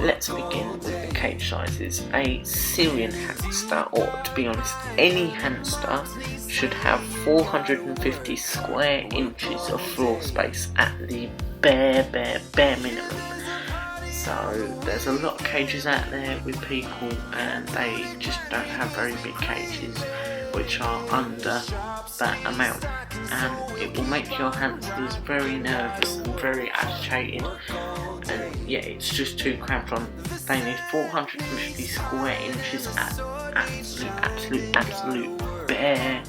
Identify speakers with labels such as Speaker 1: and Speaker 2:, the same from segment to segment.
Speaker 1: let's begin with the cage sizes. A Syrian hamster, or to be honest, any hamster, should have 450 square inches of floor space at the bare minimum. So there's a lot of cages out there with people and they just don't have very big cages which are under that amount, and it will make your hamsters very nervous and very agitated, and yeah, it's just too cramped on. They need 450 square inches at absolute bare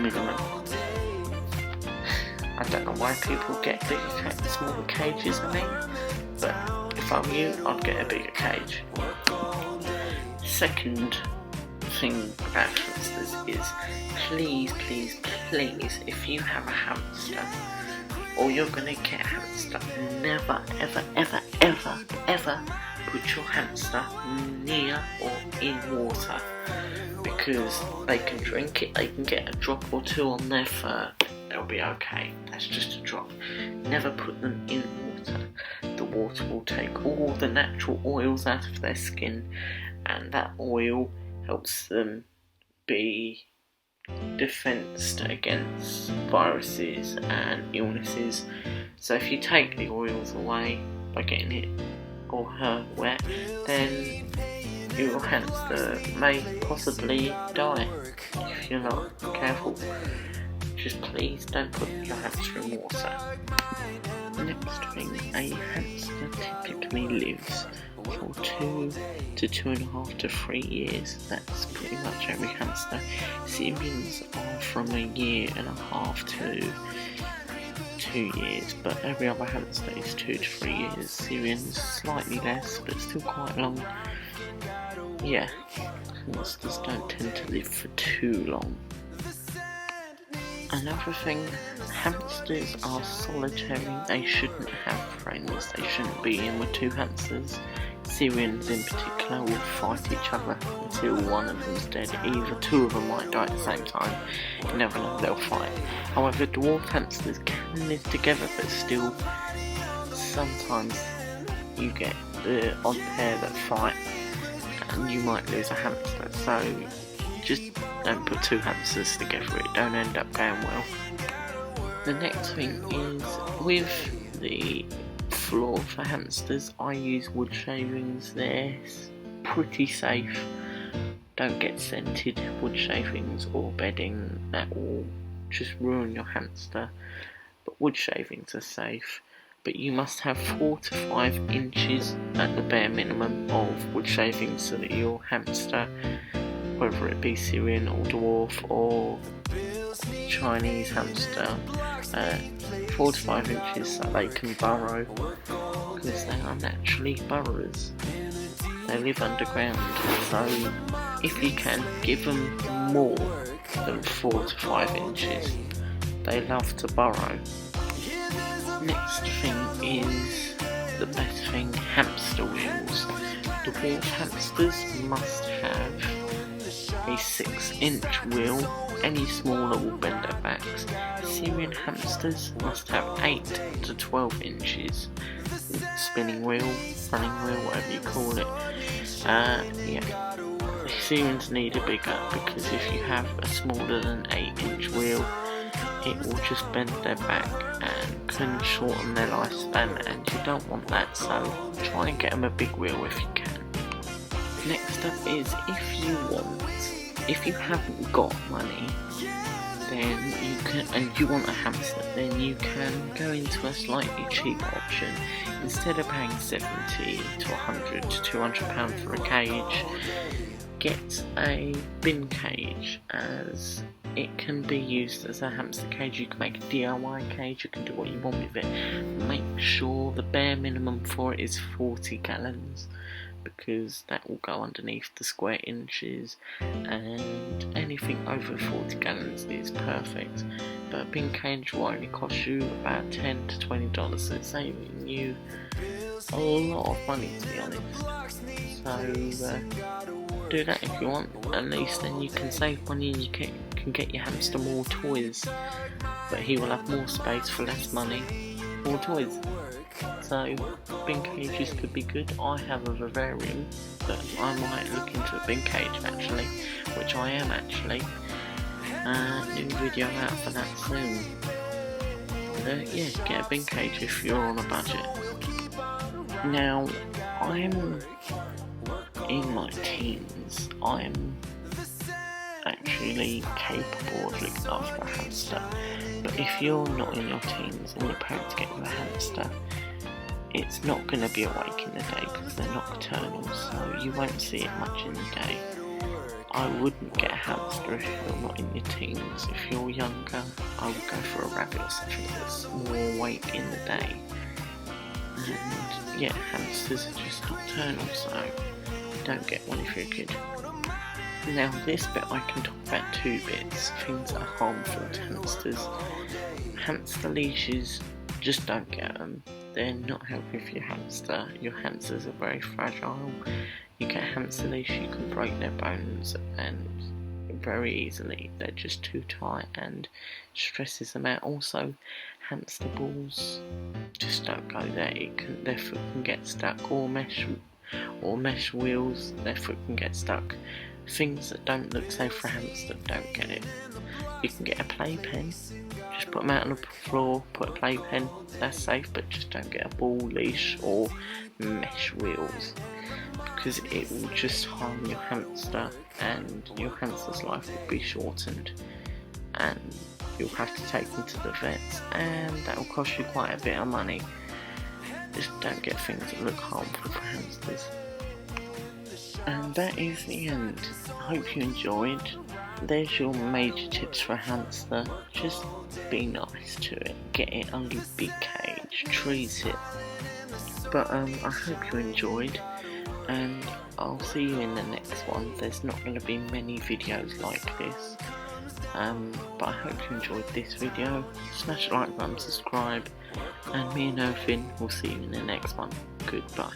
Speaker 1: minimum. I don't know why people get smaller cages, but if I'm you, I'd get a bigger cage. Second thing about hamsters is please, if you have a hamster or you're going to get a hamster, never ever put your hamster near or in water, because they can drink it, they can get a drop or two on their fur, they'll be okay, that's just a drop. Never put them in water. The water will take all the natural oils out of their skin, and that oil helps them be defensed against viruses and illnesses. So if you take the oils away by getting it or her wet, then your hamster may possibly die if you're not careful. Just please don't put your hamster in water. Next thing, a hamster typically lives for 2 to 2.5 to 3 years. That's pretty much every hamster. Syrians are from 1.5 years to 2 years, but every other hamster is 2 to 3 years. Syrians slightly less, but still quite long. Yeah, hamsters don't tend to live for too long. Another thing, hamsters are solitary, they shouldn't have friends, they shouldn't be in with two hamsters. Syrians in particular will fight each other until one of them's dead. Either two of them might die at the same time, you never know, they'll fight. However, dwarf hamsters can live together, but still sometimes you get the odd pair that fight and you might lose a hamster, so just don't put two hamsters together, it don't end up going well. The next thing is, with the floor for hamsters, I use wood shavings. They're pretty safe. Don't get scented wood shavings or bedding, that will just ruin your hamster. But wood shavings are safe, but you must have 4 to 5 inches at the bare minimum of wood shavings so that your hamster, whether it be Syrian or dwarf or Chinese hamster, 4 to 5 inches so they can burrow, because they are naturally burrowers. They live underground, so if you can, give them more than 4 to 5 inches. They love to burrow. Next thing is the best thing, hamster wheels. Dwarf hamsters must have a 6-inch wheel. Any smaller will bend their backs. Syrian hamsters must have 8 to 12 inches. Spinning wheel, running wheel, whatever you call it. Yeah. Syrians need a bigger, because if you have a smaller than 8-inch wheel, it will just bend their back and can shorten their lifespan, and you don't want that, so try and get them a big wheel if you can. Next up is, if you haven't got money, then you can, and you want a hamster, then you can go into a slightly cheaper option. Instead of paying 70 to 100 to 200 pounds for a cage, get a bin cage, as it can be used as a hamster cage. You can make a DIY cage, you can do what you want with it. Make sure the bare minimum for it is 40 gallons, because that will go underneath the square inches, and anything over 40 gallons is perfect. But a bin cage will only cost you about $10 to $20, so it's saving you a lot of money, to be honest. So do that if you want, at least then you can save money and you can get your hamster more toys, but he will have more space for less money. or toys. So bin cages could be good. I have a vivarium, but I might look into a bin cage actually, which I am actually. New video out for that soon. Yeah, get a bin cage if you're on a budget. Now, I'm in my teens. I'm actually capable of looking after a hamster. But if you're not in your teens and your parents get you a hamster, it's not going to be awake in the day because they're nocturnal, so you won't see it much in the day. I wouldn't get a hamster if you're not in your teens. If you're younger, I would go for a rabbit or something that's more awake in the day. And yeah, hamsters are just nocturnal, so don't get one if you're a kid. Now this bit I can talk about two bits, things that are harmful to hamsters. Hamster leashes, just don't get them. They're not helping for your hamster. Your hamsters are very fragile. You get a hamster leash, you can break their bones and very easily. They're just too tight and stresses them out. Also, hamster balls, just don't go there. Their foot can get stuck, or mesh wheels, their foot can get stuck. Things that don't look safe for a hamster, don't get it. You can get a playpen, just put them out on the floor, put a playpen, that's safe, but just don't get a ball leash or mesh wheels, because it will just harm your hamster and your hamster's life will be shortened, and you'll have to take them to the vets, and that will cost you quite a bit of money. Just don't get things that look harmful for hamsters. And that is the end. I hope you enjoyed. There's your major tips for a hamster. Just be nice to it. Get it a big cage. Treat it. But I hope you enjoyed. And I'll see you in the next one. There's not going to be many videos like this. But I hope you enjoyed this video. Smash the like button, subscribe. And me and Irvin will see you in the next one. Goodbye.